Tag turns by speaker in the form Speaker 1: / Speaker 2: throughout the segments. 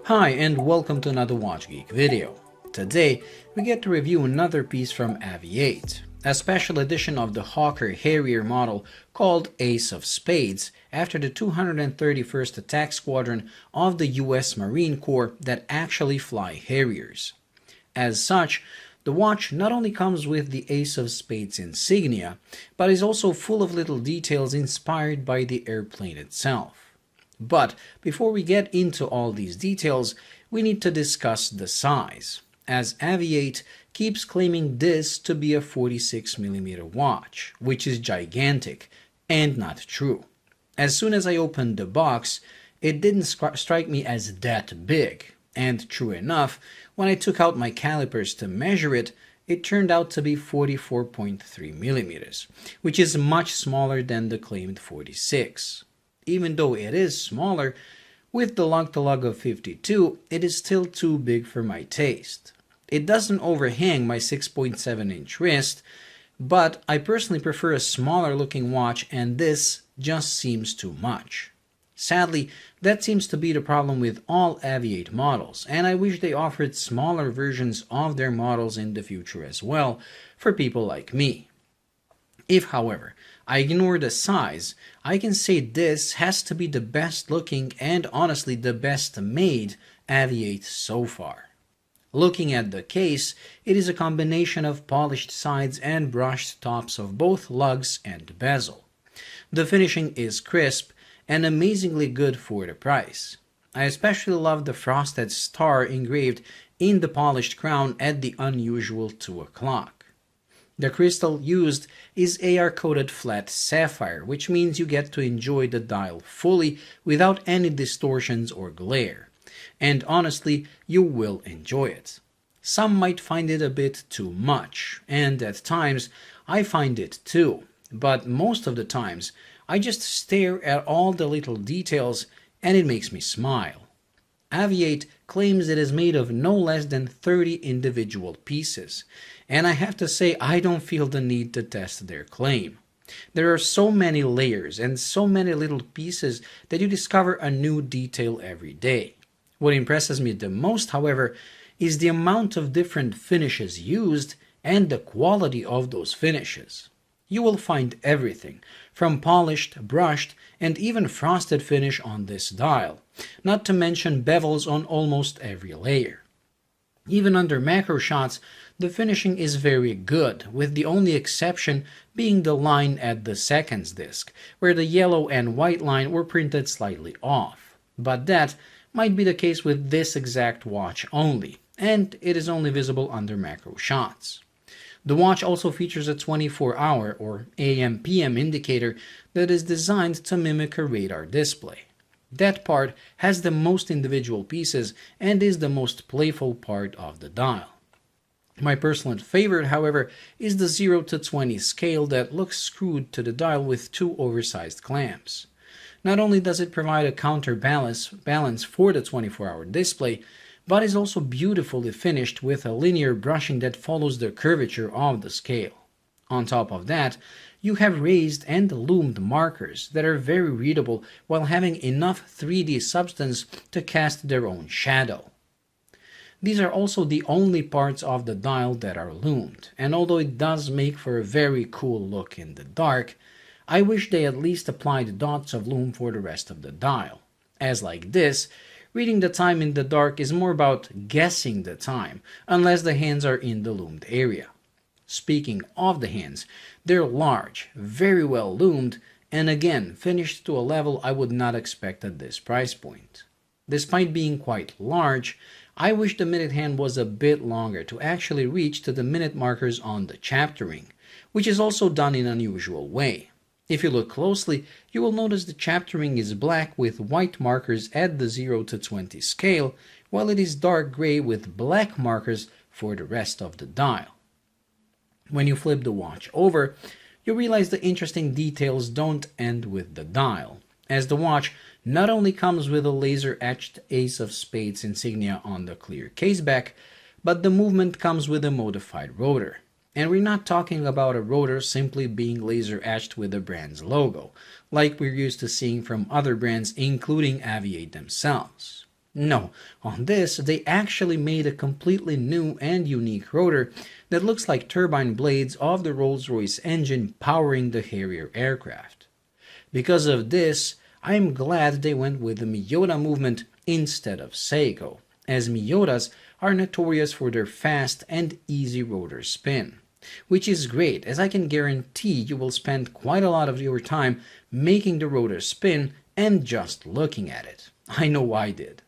Speaker 1: Hi and welcome to another Watch Geek video. Today we get to review another piece from AVI-8, a special edition of the Hawker Harrier model called Ace of Spades after the 231st Attack Squadron of the US Marine Corp that actually fly Harriers. As such, the watch not only comes with the Ace of Spades insignia, but is also full of little details inspired by the airplane itself. But before we get into all these details, we need to discuss the size, as AVI-8 keeps claiming this to be a 46mm watch, which is gigantic, and not true. As soon as I opened the box, it didn't strike me as that big, and true enough, when I took out my calipers to measure it, it turned out to be 44.3mm, which is much smaller than the claimed 46. Even though it is smaller, with the lug-to-lug of 52, it is still too big for my taste. It doesn't overhang my 6.7-inch wrist, but I personally prefer a smaller looking watch, and this just seems too much. Sadly, that seems to be the problem with all AVI-8 models, and I wish they offered smaller versions of their models in the future as well, for people like me. If, however, I ignore the size, I can say this has to be the best looking and honestly the best made AVI-8 so far. Looking at the case, it is a combination of polished sides and brushed tops of both lugs and bezel. The finishing is crisp and amazingly good for the price. I especially love the frosted star engraved in the polished crown at the unusual 2 o'clock. The crystal used is AR-coated flat sapphire, which means you get to enjoy the dial fully without any distortions or glare. And honestly, you will enjoy it. Some might find it a bit too much, and at times I find it too, but most of the times I just stare at all the little details and it makes me smile. AVI-8 claims it is made of no less than 30 individual pieces, and I have to say I don't feel the need to test their claim. There are so many layers and so many little pieces that you discover a new detail every day. What impresses me the most, however, is the amount of different finishes used and the quality of those finishes. You will find everything, from polished, brushed, and even frosted finish on this dial, not to mention bevels on almost every layer. Even under macro shots, the finishing is very good, with the only exception being the line at the seconds disc, where the yellow and white line were printed slightly off. But that might be the case with this exact watch only, and it is only visible under macro shots. The watch also features a 24-hour or AM/PM indicator that is designed to mimic a radar display. That part has the most individual pieces and is the most playful part of the dial. My personal favorite, however, is the 0 to 20 scale that looks screwed to the dial with 2 oversized clamps. Not only does it provide a counterbalance for the 24-hour display, but is also beautifully finished with a linear brushing that follows the curvature of the scale. On top of that, you have raised and loomed markers that are very readable while having enough 3D substance to cast their own shadow. These are also the only parts of the dial that are loomed, and although it does make for a very cool look in the dark, I wish they at least applied dots of loom for the rest of the dial, as like this, reading the time in the dark is more about guessing the time, unless the hands are in the loomed area. Speaking of the hands, they're large, very well loomed, and again finished to a level I would not expect at this price point. Despite being quite large, I wish the minute hand was a bit longer to actually reach to the minute markers on the chapter ring, which is also done in an unusual way. If you look closely, you will notice the chapter ring is black with white markers at the 0 to 20 scale, while it is dark gray with black markers for the rest of the dial. When you flip the watch over, you realize the interesting details don't end with the dial, as the watch not only comes with a laser-etched Ace of Spades insignia on the clear caseback, but the movement comes with a modified rotor. And we're not talking about a rotor simply being laser etched with the brand's logo, like we're used to seeing from other brands including AVI-8 themselves. No, on this they actually made a completely new and unique rotor that looks like turbine blades of the Rolls Royce engine powering the Harrier aircraft. Because of this, I am glad they went with the Miyota movement instead of Seiko, as Miyotas are notorious for their fast and easy rotor spin. Which is great, as I can guarantee you will spend quite a lot of your time making the rotor spin and just looking at it. I know I did.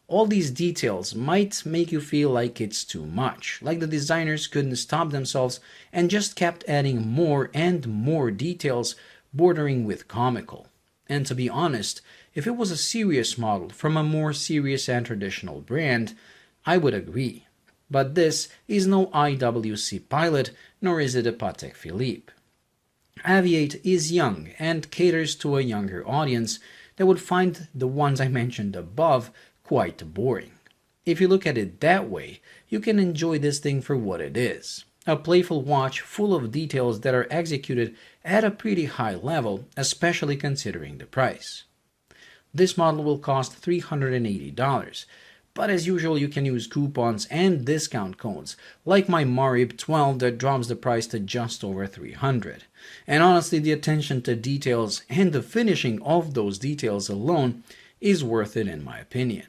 Speaker 1: All these details might make you feel like it's too much, like the designers couldn't stop themselves and just kept adding more and more details bordering with comical. And to be honest, if it was a serious model from a more serious and traditional brand, I would agree. But this is no IWC Pilot, nor is it a Patek Philippe. AVI-8 is young and caters to a younger audience that would find the ones I mentioned above quite boring. If you look at it that way, you can enjoy this thing for what it is. A playful watch full of details that are executed at a pretty high level, especially considering the price. This model will cost $380, but as usual you can use coupons and discount codes, like my Marib 12 that drops the price to just over $300. And honestly, the attention to details and the finishing of those details alone is worth it in my opinion.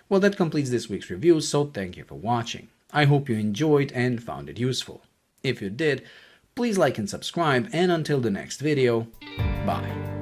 Speaker 1: Well, that completes this week's review, so thank you for watching. I hope you enjoyed and found it useful. If you did, please like and subscribe, and until the next video, bye.